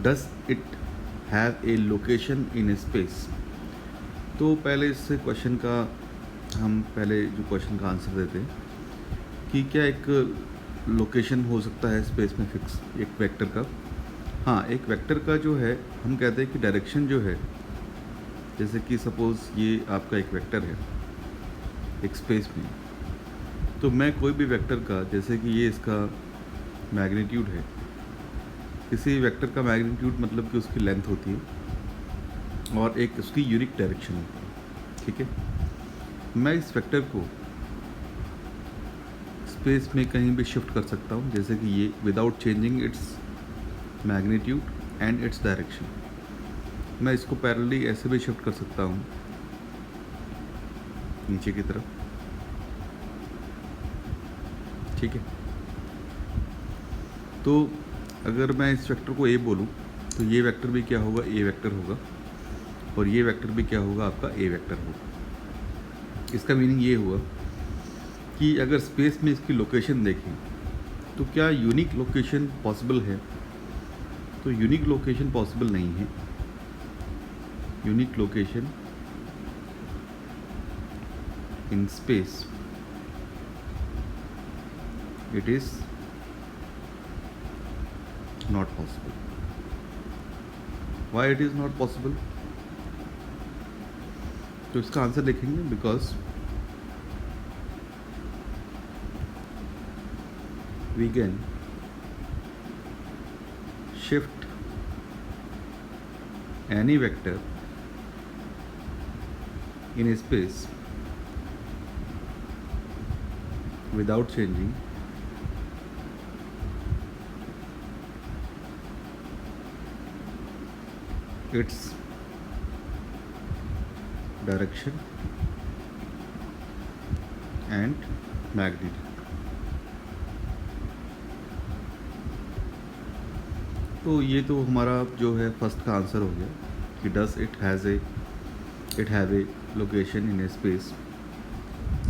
Does it have a location in space. तो पहले इस क्वेश्चन का हम पहले जो क्वेश्चन का आंसर देते हैं कि क्या एक लोकेशन हो सकता है स्पेस में फिक्स एक वेक्टर का। हाँ, एक वेक्टर का जो है हम कहते हैं कि डायरेक्शन जो है, जैसे कि सपोज़ ये आपका एक वेक्टर है एक स्पेस में, तो मैं कोई भी वेक्टर का, जैसे कि ये इसका मैग्नीट्यूड है, किसी वेक्टर का मैग्नीट्यूड मतलब कि उसकी लेंथ होती है और एक उसकी यूनिक डायरेक्शन होती है, ठीक है। मैं इस वेक्टर को स्पेस में कहीं भी शिफ्ट कर सकता हूँ, जैसे कि ये without changing its magnitude and its direction. मैं इसको पैरेलली ऐसे भी शिफ्ट कर सकता हूँ नीचे की तरफ, ठीक है। तो अगर मैं इस वेक्टर को ए बोलूँ तो ये वेक्टर भी क्या होगा, ए वेक्टर होगा, और ये वेक्टर भी क्या होगा, आपका ए वेक्टर होगा। इसका मीनिंग ये हुआ कि अगर स्पेस में इसकी लोकेशन देखें तो क्या यूनिक लोकेशन पॉसिबल है, तो यूनिक लोकेशन पॉसिबल नहीं है। Unique location in space it is not possible. Why it is not possible? तो इसका आंसर देखेंगे because we can shift any vector in a space without changing its direction and magnitude। तो ये तो हमारा जो है फर्स्ट का आंसर हो गया कि does it have a location in a space,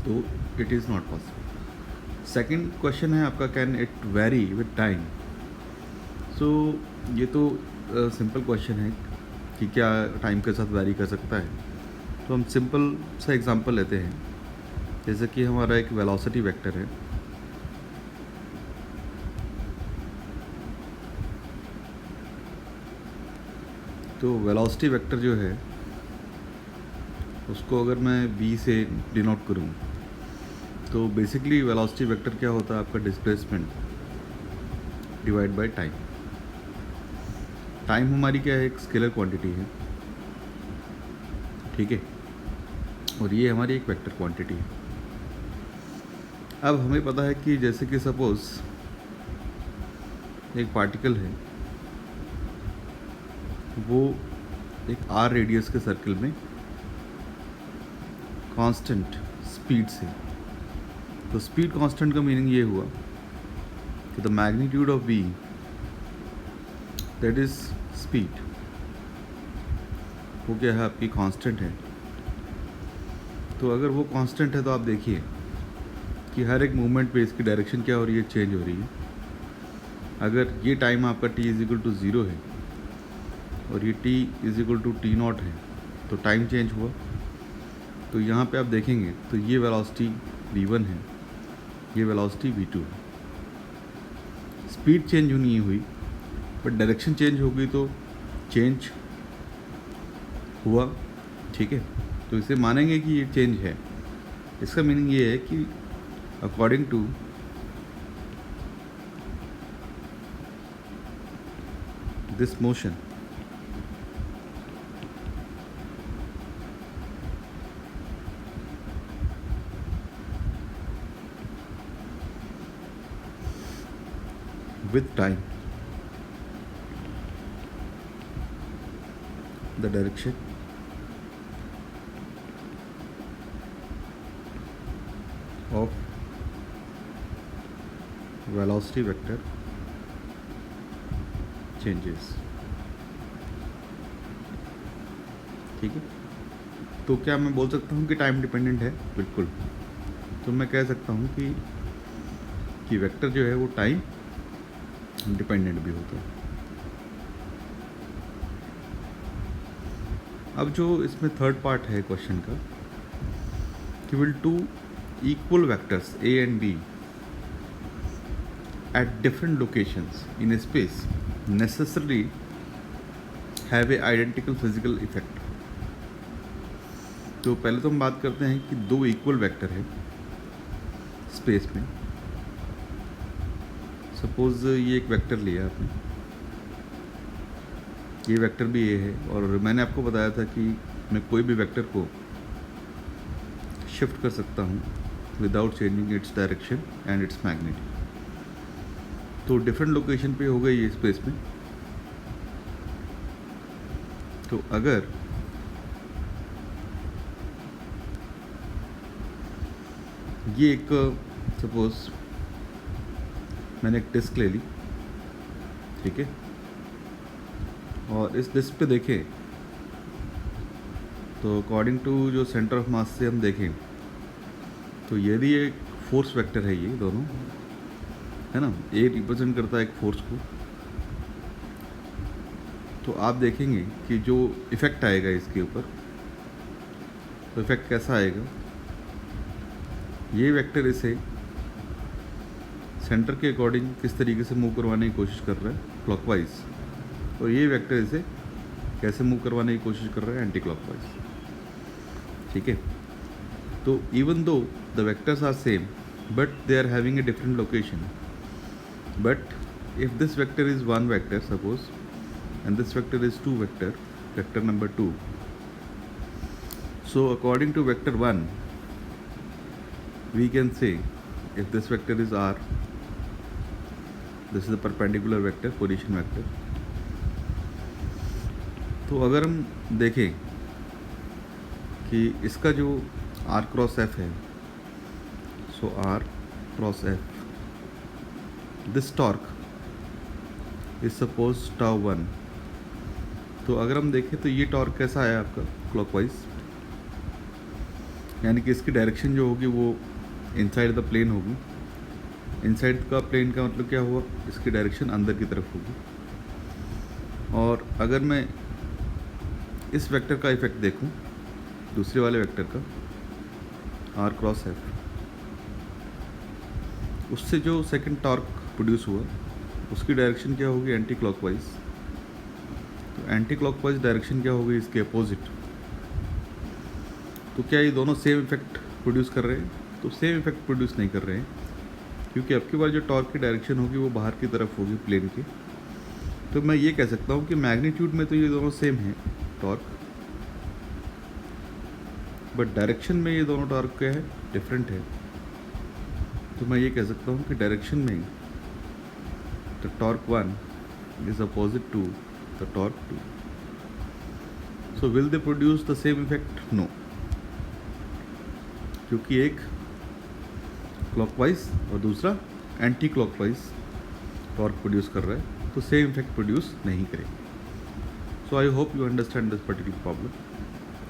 तो it is not possible. Second question है आपका, can it vary with time. So ये तो सिंपल क्वेश्चन है कि क्या टाइम के साथ वैरी कर सकता है। तो हम सिंपल सा एग्जांपल लेते हैं, जैसे कि हमारा एक वेलोसिटी वेक्टर है, तो वेलोसिटी वेक्टर जो है उसको अगर मैं v से डिनोट करूं तो बेसिकली वेलोसिटी वेक्टर क्या होता है, आपका displacement divide by time. Time हमारी क्या है, एक स्केलर क्वांटिटी है, ठीक है, और ये हमारी एक वेक्टर क्वांटिटी है। अब हमें पता है कि जैसे कि सपोज़ एक पार्टिकल है, वो एक r रेडियस के सर्कल में कांस्टेंट स्पीड से, तो स्पीड कांस्टेंट का मीनिंग ये हुआ कि the magnitude of v that is speed, वो क्या है, आपकी कांस्टेंट है। तो अगर वो कांस्टेंट है तो आप देखिए कि हर एक मूवमेंट पे इसकी डायरेक्शन क्या हो रही है, चेंज हो रही है। अगर ये टाइम आपका t इज इक्वल टू 0 है और ये t is equal to t0 है तो टाइम चेंज हुआ। तो यहाँ पे आप देखेंगे तो ये वेलोसिटी v1 है, ये वेलोसिटी v2 है। स्पीड चेंज नहीं हुई बट डायरेक्शन चेंज हो गई, तो चेंज हुआ, ठीक है। तो इसे मानेंगे कि ये चेंज है। इसका मीनिंग ये है कि according to this motion with time the direction of velocity vector changes, ठीक है। तो क्या मैं बोल सकता हूँ कि टाइम डिपेंडेंट है? बिल्कुल। तो मैं कह सकता हूँ कि वेक्टर जो है वो टाइम डिपेंडेंट भी होता है। अब जो इसमें थर्ड पार्ट है क्वेश्चन का कि will two equal vectors a and b at different locations in a space necessarily have a identical physical effect। तो पहले तो हम बात करते हैं कि दो इक्वल वेक्टर है स्पेस में। सपोज ये एक वेक्टर लिया आपने, ये वेक्टर भी ये है, और मैंने आपको बताया था कि मैं कोई भी वेक्टर को शिफ्ट कर सकता हूँ without changing its direction and its magnitude. तो डिफरेंट लोकेशन पे हो गई ये स्पेस में। तो अगर ये एक सपोज मैंने एक डिस्क ले ली, ठीक है, और इस डिस्क पे देखें तो अकॉर्डिंग टू जो सेंटर ऑफ मास से हम देखें तो यदि एक फोर्स वेक्टर है, ये दोनों है ना, ए रिप्रेजेंट करता है एक फोर्स को, तो आप देखेंगे कि जो इफ़ेक्ट आएगा इसके ऊपर, तो इफ़ेक्ट कैसा आएगा, ये वेक्टर इसे सेंटर के अकॉर्डिंग किस तरीके से मूव करवाने की कोशिश कर रहा है क्लॉकवाइज, और ये वेक्टर इसे कैसे मूव करवाने की कोशिश कर रहा है एंटी क्लॉकवाइज, ठीक है। तो even though the vectors are same but they are having a different location, but if this vector is one vector suppose and this vector is two vector number 2, so according to vector 1 we can say if this vector is r, this is the perpendicular vector, position vector। तो अगर हम देखें कि इसका जो r cross f है, so r cross f, this torque is suppose tau 1। तो अगर हम देखें तो ये टॉर्क कैसा आया आपका क्लॉकवाइज, यानी कि इसकी डायरेक्शन जो होगी वो इनसाइड द प्लेन होगी। इनसाइड का प्लेन का मतलब क्या हुआ, इसकी डायरेक्शन अंदर की तरफ होगी। और अगर मैं इस वेक्टर का इफेक्ट देखूं, दूसरे वाले वेक्टर का आर क्रॉस एफ, उससे जो सेकंड टॉर्क प्रोड्यूस हुआ उसकी डायरेक्शन क्या होगी, एंटी क्लॉकवाइज। तो एंटी क्लॉकवाइज डायरेक्शन क्या होगी, इसके अपोजिट। तो क्या ये दोनों सेम इफेक्ट प्रोड्यूस कर रहे हैं? तो सेम इफेक्ट प्रोड्यूस नहीं कर रहे हैं, क्योंकि अब की बार जो टॉर्क की डायरेक्शन होगी वो बाहर की तरफ होगी प्लेन के। तो मैं ये कह सकता हूँ कि मैग्नीट्यूड में तो ये दोनों सेम हैं टॉर्क, बट डायरेक्शन में ये दोनों टॉर्क क्या है, डिफरेंट है। तो मैं ये कह सकता हूँ कि डायरेक्शन में the torque 1 is opposite to the torque 2। So will they produce the same effect? No, क्योंकि एक क्लॉकवाइज और दूसरा एंटी क्लॉकवाइज टॉर्क प्रोड्यूस कर रहा है, तो सेम इफेक्ट प्रोड्यूस नहीं करेगा। So I hope you understand this particular problem.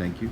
Thank you.